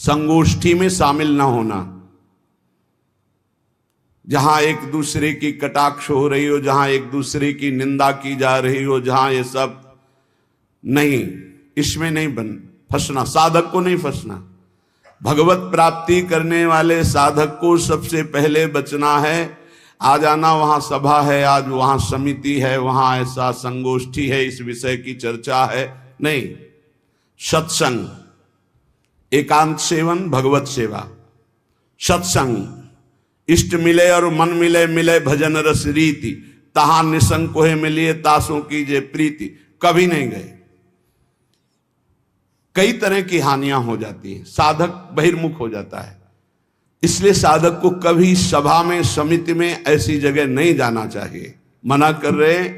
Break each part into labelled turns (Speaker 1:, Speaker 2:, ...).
Speaker 1: संगोष्ठी में शामिल ना होना, जहां एक दूसरे की कटाक्ष हो रही हो, जहां एक दूसरे की निंदा की जा रही हो, जहां ये सब नहीं, इसमें नहीं फंसना, साधक को नहीं फंसना। भगवत प्राप्ति करने वाले साधक को सबसे पहले बचना है। आज आना वहां सभा है, आज वहां समिति है, वहां ऐसा संगोष्ठी है, इस विषय की चर्चा है, नहीं। सत्संग, एकांत सेवन, भगवत सेवा, सत्संग, इष्ट मिले और मन मिले, मिले भजन रस रीति, तहां निसंग कोहे मिलिए, तासों की जे प्रीति। कभी नहीं गए। कई तरह की हानियां हो जाती हैं, साधक बहिर्मुख हो जाता है। इसलिए साधक को कभी सभा में, समिति में, ऐसी जगह नहीं जाना चाहिए। मना कर रहे,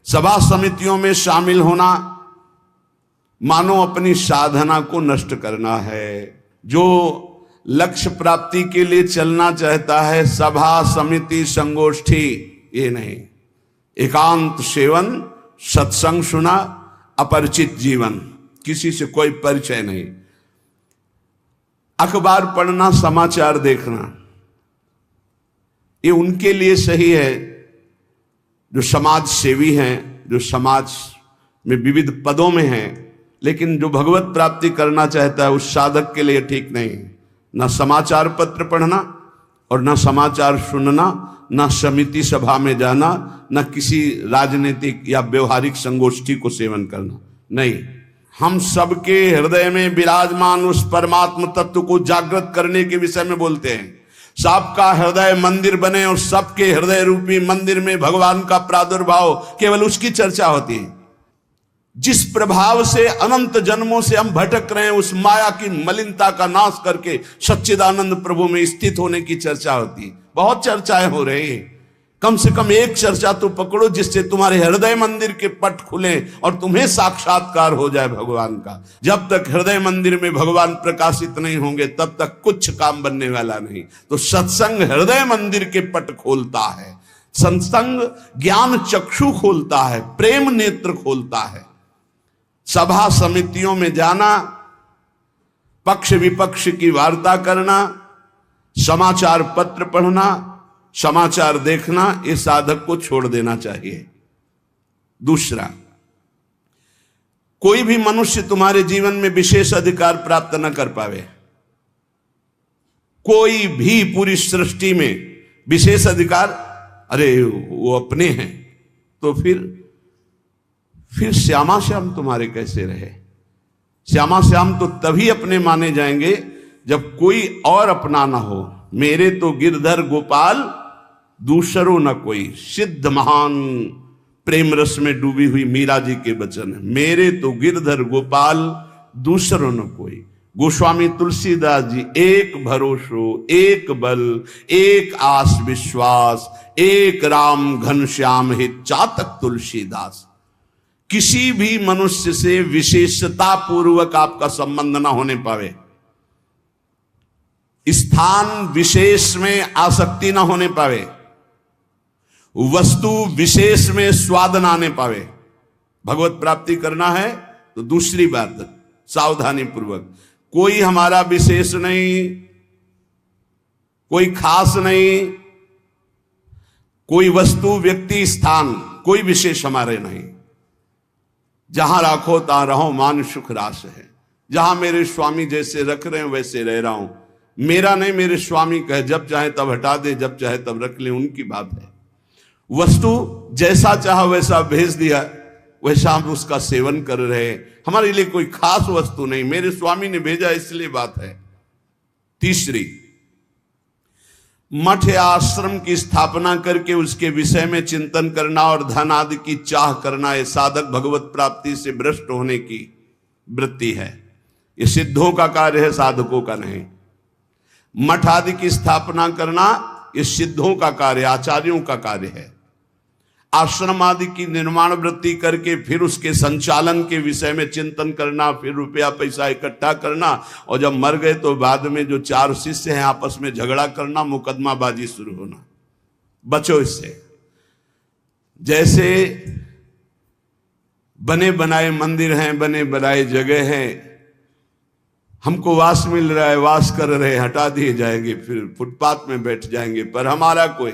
Speaker 1: सभा समितियों में शामिल होना मानो अपनी साधना को नष्ट करना है। जो लक्ष्य प्राप्ति के लिए चलना चाहता है, सभा समिति संगोष्ठी, ये नहीं। एकांत सेवन, सत्संग सुना, अपरिचित जीवन, किसी से कोई परिचय नहीं। अखबार पढ़ना, समाचार देखना, ये उनके लिए सही है जो समाज सेवी हैं, जो समाज में विविध पदों में हैं। लेकिन जो भगवत प्राप्ति करना चाहता है, उस साधक के लिए ठीक नहीं। ना समाचार पत्र पढ़ना और ना समाचार सुनना, ना समिति सभा में जाना, ना किसी राजनीतिक या व्यवहारिक संगोष्ठी को सेवन करना, नहीं। हम सबके हृदय में विराजमान उस परमात्म तत्व को जागृत करने के विषय में बोलते हैं। सबका हृदय मंदिर बने और सबके हृदय रूपी मंदिर में भगवान का प्रादुर्भाव, केवल उसकी चर्चा होती है। जिस प्रभाव से अनंत जन्मों से हम भटक रहे हैं, उस माया की मलिनता का नाश करके सच्चिदानंद प्रभु में स्थित होने की चर्चा होती है। बहुत चर्चाएं हो रही हैं, कम से कम एक चर्चा तो पकड़ो जिससे तुम्हारे हृदय मंदिर के पट खुले और तुम्हें साक्षात्कार हो जाए भगवान का। जब तक हृदय मंदिर में भगवान प्रकाशित नहीं होंगे, तब तक कुछ काम बनने वाला नहीं। तो सत्संग हृदय मंदिर के पट खोलता है, सत्संग ज्ञान चक्षु खोलता है, प्रेम नेत्र खोलता है। सभा समितियों में जाना, पक्ष विपक्ष की वार्ता करना, समाचार पत्र पढ़ना, समाचार देखना, ये साधक को छोड़ देना चाहिए। दूसरा, कोई भी मनुष्य तुम्हारे जीवन में विशेष अधिकार प्राप्त न कर पावे। कोई भी पूरी सृष्टि में विशेष अधिकार, अरे वो अपने हैं, तो फिर श्यामा श्याम तुम्हारे कैसे रहे? श्यामा श्याम तो तभी अपने माने जाएंगे जब कोई और अपना ना हो। मेरे तो गिरधर गोपाल दूसरो न कोई, सिद्ध महान प्रेम रस में डूबी हुई मीरा जी के वचन है। मेरे तो गिरधर गोपाल दूसरो न कोई। गोस्वामी तुलसीदास जी, एक भरोसो, एक बल, एक आस विश्वास, एक राम घनश्याम हित चातक तुलसीदास। किसी भी मनुष्य से विशेषता पूर्वक आपका संबंध ना होने पावे, स्थान विशेष में आसक्ति ना होने पावे, वस्तु विशेष में स्वाद ना आने पावे। भगवत प्राप्ति करना है तो दूसरी बात सावधानी पूर्वक, कोई हमारा विशेष नहीं, कोई खास नहीं, कोई वस्तु व्यक्ति स्थान कोई विशेष हमारे नहीं। जहां राखो तहां रहो, मान सुख रास है। जहां मेरे स्वामी जैसे रख रहे हैं वैसे रह रहा हूं। मेरा नहीं, मेरे स्वामी कहे जब चाहे तब हटा दे, जब चाहे तब रख ले, उनकी बात है। वस्तु जैसा चाहा वैसा भेज दिया, वैसा हम उसका सेवन कर रहे हैं। हमारे लिए कोई खास वस्तु नहीं, मेरे स्वामी ने भेजा इसलिए बात है। तीसरी, मठ या आश्रम की स्थापना करके उसके विषय में चिंतन करना और धन आदि की चाह करना, यह साधक भगवत प्राप्ति से भ्रष्ट होने की वृत्ति है। यह सिद्धों का कार्य है, साधकों का नहीं। मठ आदि की स्थापना करना यह सिद्धों का कार्य, आचार्यों का कार्य है। आश्रम आदि की निर्माण वृत्ति करके फिर उसके संचालन के विषय में चिंतन करना, फिर रुपया पैसा इकट्ठा करना, और जब मर गए तो बाद में जो चार शिष्य हैं आपस में झगड़ा करना, मुकदमाबाजी शुरू होना। बचो इससे। जैसे बने बनाए मंदिर हैं, बने बनाए जगह हैं, हमको वास मिल रहा है, वास कर रहे, हटा दिए जाएंगे, फिर फुटपाथ में बैठ जाएंगे, पर हमारा कोई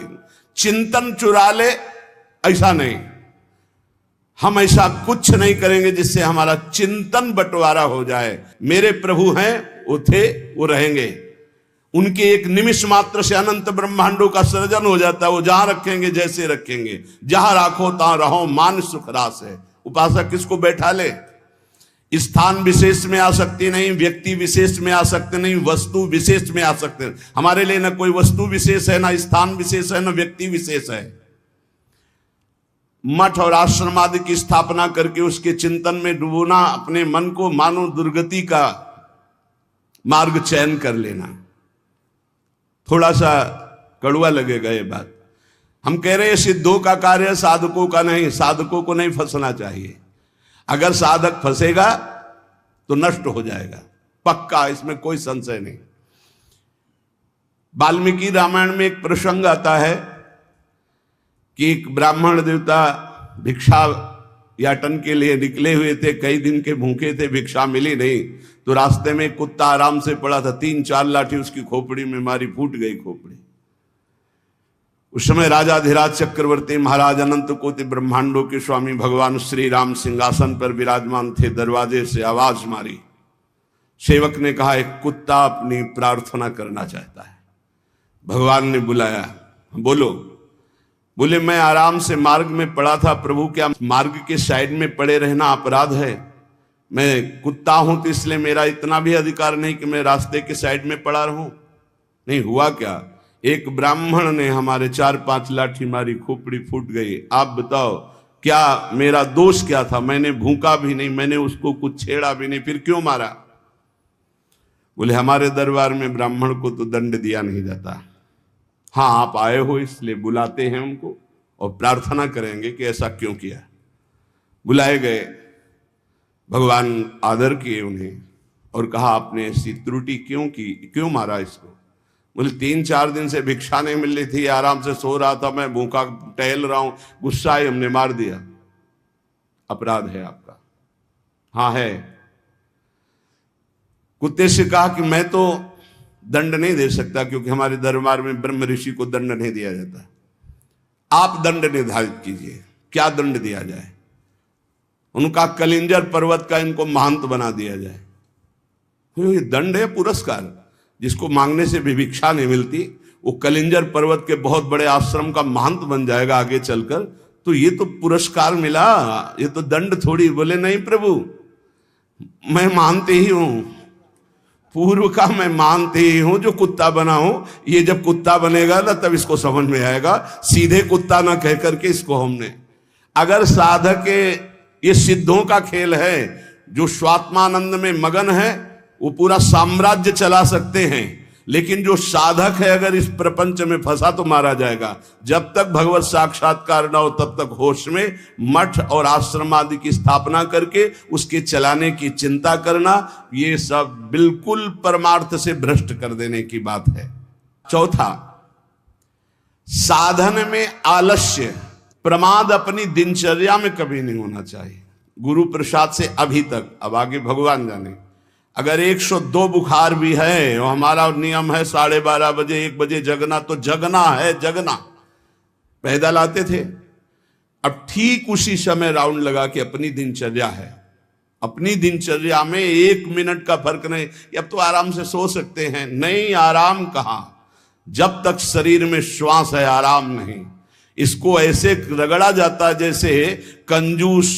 Speaker 1: चिंतन चुरा ले, ऐसा नहीं। हम ऐसा कुछ नहीं करेंगे जिससे हमारा चिंतन बंटवारा हो जाए। मेरे प्रभु हैं, वो थे, वो रहेंगे। उनके एक निमिष मात्र से अनंत ब्रह्मांडों का सृजन हो जाता है। वो जहां रखेंगे जैसे रखेंगे, जहां राखो तहां रहो, मान सुख रास है। उपासक किसको बैठा ले? स्थान विशेष में आ सकती नहीं, व्यक्ति विशेष में आ सकते नहीं, वस्तु विशेष में आ सकते। हमारे लिए ना कोई वस्तु विशेष है, ना स्थान विशेष है, ना व्यक्ति विशेष है। मठ और आश्रम आदि की स्थापना करके उसके चिंतन में डुबोना, अपने मन को मानो दुर्गति का मार्ग चयन कर लेना। थोड़ा सा कड़वा लगेगा ये बात। हम कह रहे हैं सिद्धों का कार्य, साधकों का नहीं। साधकों को नहीं फंसना चाहिए। अगर साधक फंसेगा तो नष्ट हो जाएगा, पक्का, इसमें कोई संशय नहीं। वाल्मीकि रामायण में एक प्रसंग आता है कि एक ब्राह्मण देवता भिक्षा याटन के लिए निकले हुए थे, कई दिन के भूखे थे, भिक्षा मिली नहीं, तो रास्ते में कुत्ता आराम से पड़ा था, 3-4 लाठी उसकी खोपड़ी में मारी, फूट गई खोपड़ी। उस समय राजाधिराज चक्रवर्ती महाराज अनंत कोटि ब्रह्मांडों के स्वामी भगवान श्री राम सिंहासन पर विराजमान थे। दरवाजे से आवाज मारी, सेवक ने कहा एक कुत्ता अपनी प्रार्थना करना चाहता है। भगवान ने बुलाया, बोलो। बोले मैं आराम से मार्ग में पड़ा था प्रभु, क्या मार्ग के साइड में पड़े रहना अपराध है? मैं कुत्ता हूं तो इसलिए मेरा इतना भी अधिकार नहीं कि मैं रास्ते के साइड में पड़ा रहूं। नहीं हुआ क्या, एक ब्राह्मण ने हमारे 4-5 लाठी मारी, खोपड़ी फूट गई। आप बताओ क्या मेरा दोष क्या था? मैंने भूखा भी नहीं, मैंने उसको कुछ छेड़ा भी नहीं, फिर क्यों मारा? बोले हमारे दरबार में ब्राह्मण को तो दंड दिया नहीं जाता। हाँ आप आए हो इसलिए बुलाते हैं उनको और प्रार्थना करेंगे कि ऐसा क्यों किया। बुलाए गए, भगवान आदर किए उन्हें और कहा आपने ऐसी त्रुटि क्यों की, क्यों मारा इसको? बोले 3-4 दिन से भिक्षा नहीं मिल रही थी, आराम से सो रहा था, मैं भूखा टहल रहा हूं, गुस्सा है, हमने मार दिया। अपराध है आपका? हाँ है। कुत्ते से कहा कि मैं तो दंड नहीं दे सकता क्योंकि हमारे दरबार में ब्रह्म ऋषि को दंड नहीं दिया जाता, आप दंड निर्धारित कीजिए, क्या दंड दिया जाए? उनका कलिंजर पर्वत का इनको महंत बना दिया जाए। ये दंड है, पुरस्कार। जिसको मांगने से भी भिक्षा नहीं मिलती, वो कलिंजर पर्वत के बहुत बड़े आश्रम का महंत बन जाएगा आगे चलकर, तो ये तो पुरस्कार मिला, ये तो दंड थोड़ी। बोले नहीं प्रभु, मैं मानते ही हूं, पूर्व का मैं मानते ही हूं, जो कुत्ता बना हूं, ये जब कुत्ता बनेगा ना तब इसको समझ में आएगा। सीधे कुत्ता ना कह करके इसको हमने, अगर साधक ये सिद्धों का खेल है, जो स्वात्मानंद में मगन है वो पूरा साम्राज्य चला सकते हैं, लेकिन जो साधक है अगर इस प्रपंच में फंसा तो मारा जाएगा। जब तक भगवत साक्षात्कार न हो तब तक होश में मठ और आश्रम आदि की स्थापना करके उसके चलाने की चिंता करना, ये सब बिल्कुल परमार्थ से भ्रष्ट कर देने की बात है। चौथा, साधन में आलस्य, प्रमाद अपनी दिनचर्या में कभी नहीं होना चाहिए। गुरु प्रसाद से अभी तक, अब आगे भगवान जाने, अगर 102 बुखार भी है और हमारा नियम है 12:30 बजे 1 बजे जगना, तो जगना है, जगना। पैदल आते थे, अब ठीक उसी समय राउंड लगा के अपनी दिनचर्या है, अपनी दिनचर्या में 1 मिनट का फर्क नहीं। अब तो आराम से सो सकते हैं, नहीं, आराम कहां, जब तक शरीर में श्वास है आराम नहीं। इसको ऐसे रगड़ा जाता है जैसे कंजूस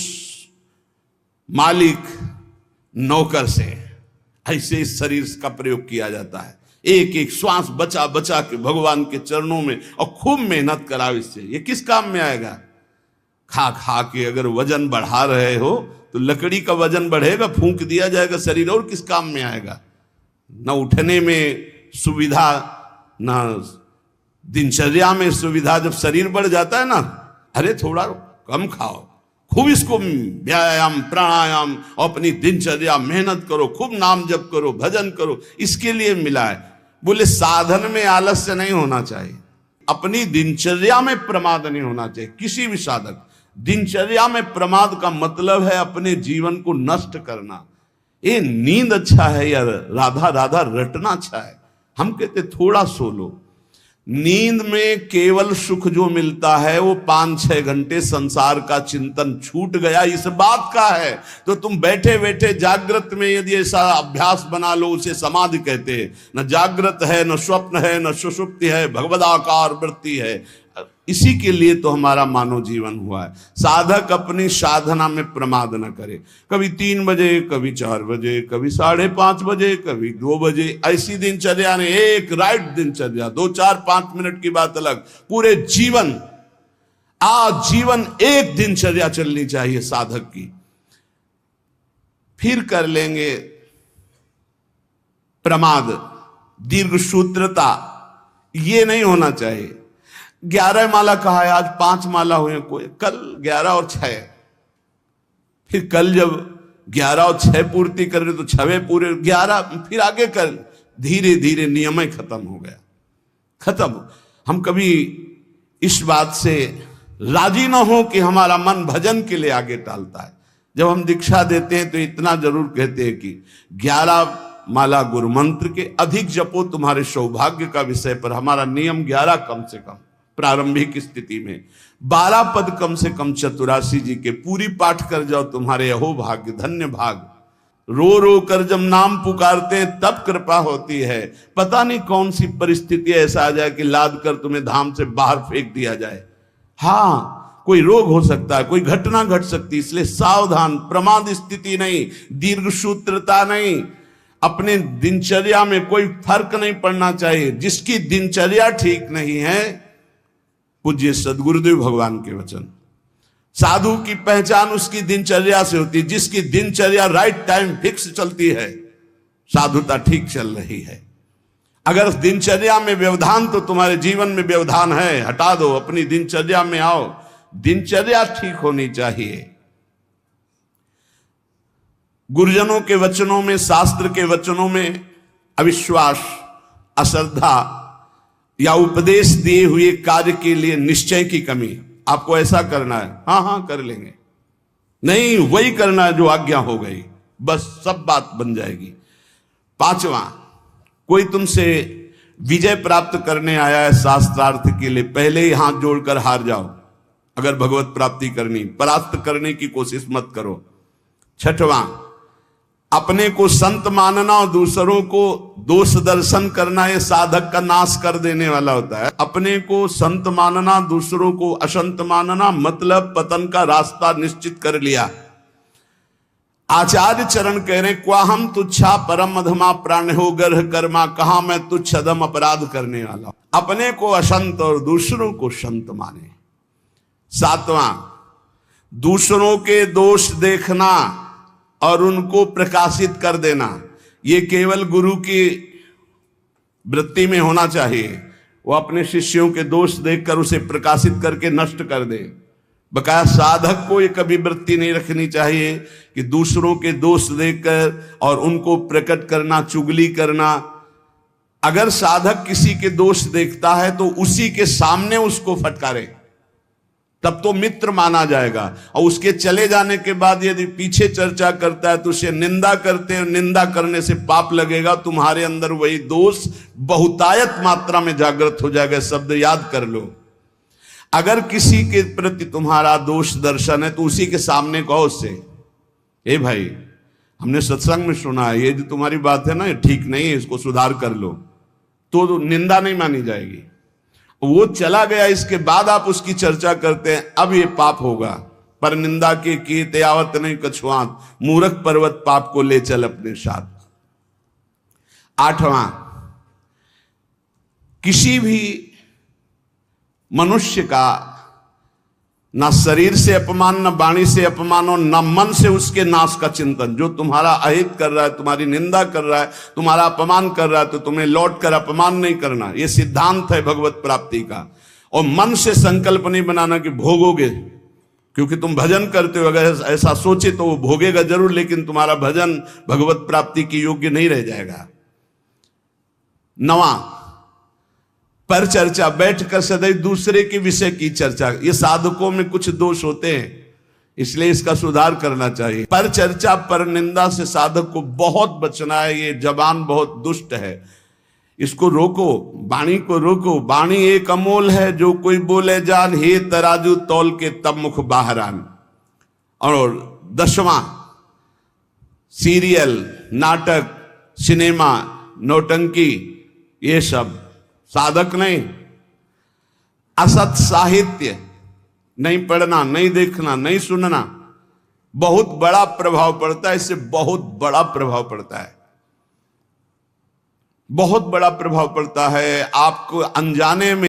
Speaker 1: मालिक नौकर से, ऐसे इस शरीर का प्रयोग किया जाता है। एक एक श्वास बचा बचा के भगवान के चरणों में, और खूब मेहनत कराओ इससे। ये किस काम में आएगा? खा खा के अगर वजन बढ़ा रहे हो तो लकड़ी का वजन बढ़ेगा, फूंक दिया जाएगा शरीर, और किस काम में आएगा? न उठने में सुविधा, न दिनचर्या में सुविधा। जब शरीर बढ़ जाता है ना, अरे थोड़ा कम खाओ, खूब इसको व्यायाम प्राणायाम, अपनी दिनचर्या मेहनत करो, खूब नाम जप करो, भजन करो, इसके लिए मिला है। बोले साधन में आलस्य नहीं होना चाहिए, अपनी दिनचर्या में प्रमाद नहीं होना चाहिए। किसी भी साधक, दिनचर्या में प्रमाद का मतलब है अपने जीवन को नष्ट करना। ये नींद अच्छा है या राधा राधा रटना अच्छा है? हम कहते थोड़ा सो लो। नींद में केवल सुख जो मिलता है वो 5-6 घंटे संसार का चिंतन छूट गया इस बात का है। तो तुम बैठे बैठे जागृत में यदि ऐसा अभ्यास बना लो, उसे समाधि कहते हैं। न जागृत है, न स्वप्न है, न सुषुप्ति है, भगवदाकार वृत्ति है। इसी के लिए तो हमारा मानव जीवन हुआ है। साधक अपनी साधना में प्रमाद न करे। कभी 3 बजे, कभी 4 बजे, कभी 5:30 बजे, कभी 2 बजे, ऐसी दिनचर्या ने एक राइट दिनचर्या, 2, 4, 5 मिनट की बात अलग, पूरे जीवन आजीवन एक दिनचर्या चलनी चाहिए साधक की। फिर कर लेंगे प्रमाद, दीर्घ सूत्रता, ये नहीं होना चाहिए। 11 माला कहा है, आज 5 माला हुए, कोई कल 11 और 6, फिर कल जब 11 और 6 पूर्ति कर रहे तो 6 पूरे 11, फिर आगे कर। धीरे धीरे नियम ही खत्म हो गया, खत्म। हम कभी इस बात से राजी ना हो कि हमारा मन भजन के लिए आगे टालता है। जब हम दीक्षा देते हैं तो इतना जरूर कहते हैं कि 11 माला गुरु मंत्र के अधिक जपो तुम्हारे सौभाग्य का विषय पर। हमारा नियम 11 कम से कम प्रारंभिक स्थिति में, 12 पद कम से कम चतुरासी जी के पूरी पाठ कर जाओ, तुम्हारे अहो भाग्य, धन्य भाग। रो रो कर जब नाम पुकारते हैं तब कृपा होती है। पता नहीं कौन सी परिस्थिति ऐसा आ जाए कि लाद कर तुम्हें धाम से बाहर फेंक दिया जाए। हाँ, कोई रोग हो सकता है, कोई घटना घट सकती है, इसलिए सावधान। प्रमाद स्थिति नहीं, दीर्घ सूत्रता नहीं, अपने दिनचर्या में कोई फर्क नहीं पड़ना चाहिए। जिसकी दिनचर्या ठीक नहीं है, पूज्य सदगुरुदेव भगवान के वचन, साधु की पहचान उसकी दिनचर्या से होती है। जिसकी दिनचर्या राइट टाइम फिक्स चलती है, साधुता ठीक चल रही है। अगर दिनचर्या में व्यवधान, तो तुम्हारे जीवन में व्यवधान है, हटा दो, अपनी दिनचर्या में आओ। दिनचर्या ठीक होनी चाहिए। गुरुजनों के वचनों में, शास्त्र के वचनों में अविश्वास, अश्रद्धा या उपदेश दिए हुए कार्य के लिए निश्चय की कमी। आपको ऐसा करना है, हाँ हाँ कर लेंगे, नहीं वही करना है जो आज्ञा हो गई, बस सब बात बन जाएगी। 5वां, कोई तुमसे विजय प्राप्त करने आया है शास्त्रार्थ के लिए, पहले ही हाथ जोड़कर हार जाओ। अगर भगवत प्राप्ति करनी, परास्त करने की कोशिश मत करो। 6वां, अपने को संत मानना और दूसरों को दोष दर्शन करना, ये साधक का नाश कर देने वाला होता है। अपने को संत मानना, दूसरों को असंत मानना, मतलब पतन का रास्ता निश्चित कर लिया। आचार्य चरण कह रहे, क्वा हम तुच्छा परम अधमा प्राण हो गर्ह कर्मा, कहा मैं तुच्छ अधम अपराध करने वाला। अपने को असंत और दूसरों को संत माने। 7वां, दूसरों के दोष देखना और उनको प्रकाशित कर देना, ये केवल गुरु की वृत्ति में होना चाहिए। वो अपने शिष्यों के दोष देखकर उसे प्रकाशित करके नष्ट कर दे। बकाया साधक को ये कभी वृत्ति नहीं रखनी चाहिए कि दूसरों के दोष देखकर और उनको प्रकट करना, चुगली करना। अगर साधक किसी के दोष देखता है तो उसी के सामने उसको फटकारे, तब तो मित्र माना जाएगा। और उसके चले जाने के बाद यदि पीछे चर्चा करता है तो उसे निंदा करते हैं, निंदा करने से पाप लगेगा। तुम्हारे अंदर वही दोष बहुतायत मात्रा में जागृत हो जाएगा। शब्द याद कर लो। अगर किसी के प्रति तुम्हारा दोष दर्शन है तो उसी के सामने कहो उससे, ए भाई हमने सत्संग में सुना है, ये जो तुम्हारी बात है ना, ये ठीक नहीं है, इसको सुधार कर लो। तो निंदा नहीं मानी जाएगी। वो चला गया, इसके बाद आप उसकी चर्चा करते हैं, अब ये पाप होगा। पर निंदा के कीते आवत नहीं कछुआत, मूर्ख पर्वत पाप को ले चल अपने साथ। 8वां, किसी भी मनुष्य का ना शरीर से अपमान, न वाणी से अपमान और न मन से उसके नाश का चिंतन। जो तुम्हारा अहित कर रहा है, तुम्हारी निंदा कर रहा है, तुम्हारा अपमान कर रहा है, तो तुम्हें लौट कर अपमान नहीं करना। यह सिद्धांत है भगवत प्राप्ति का। और मन से संकल्प नहीं बनाना कि भोगोगे, क्योंकि तुम भजन करते हो। अगर ऐसा सोचे तो वो भोगेगा जरूर, लेकिन तुम्हारा भजन भगवत प्राप्ति की योग्य नहीं रह जाएगा। 9वां, पर चर्चा, बैठकर सदैव दूसरे के विषय की चर्चा। ये साधकों में कुछ दोष होते हैं। इसलिए इसका सुधार करना चाहिए। पर चर्चा पर निंदा से साधक को बहुत बचना है। ये जबान बहुत दुष्ट है, इसको रोको, वाणी को रोको। वाणी एक अमोल है, जो कोई बोले जान, हे तराजू तौल के तब मुख बाहर आन। और 10वां, सीरियल, नाटक, सिनेमा, नौटंकी, ये सब साधक नहीं। असत साहित्य नहीं पढ़ना, नहीं देखना, नहीं सुनना, बहुत बड़ा प्रभाव पड़ता है। इससे बहुत बड़ा प्रभाव पड़ता है, बहुत बड़ा प्रभाव पड़ता है। आपको अनजाने में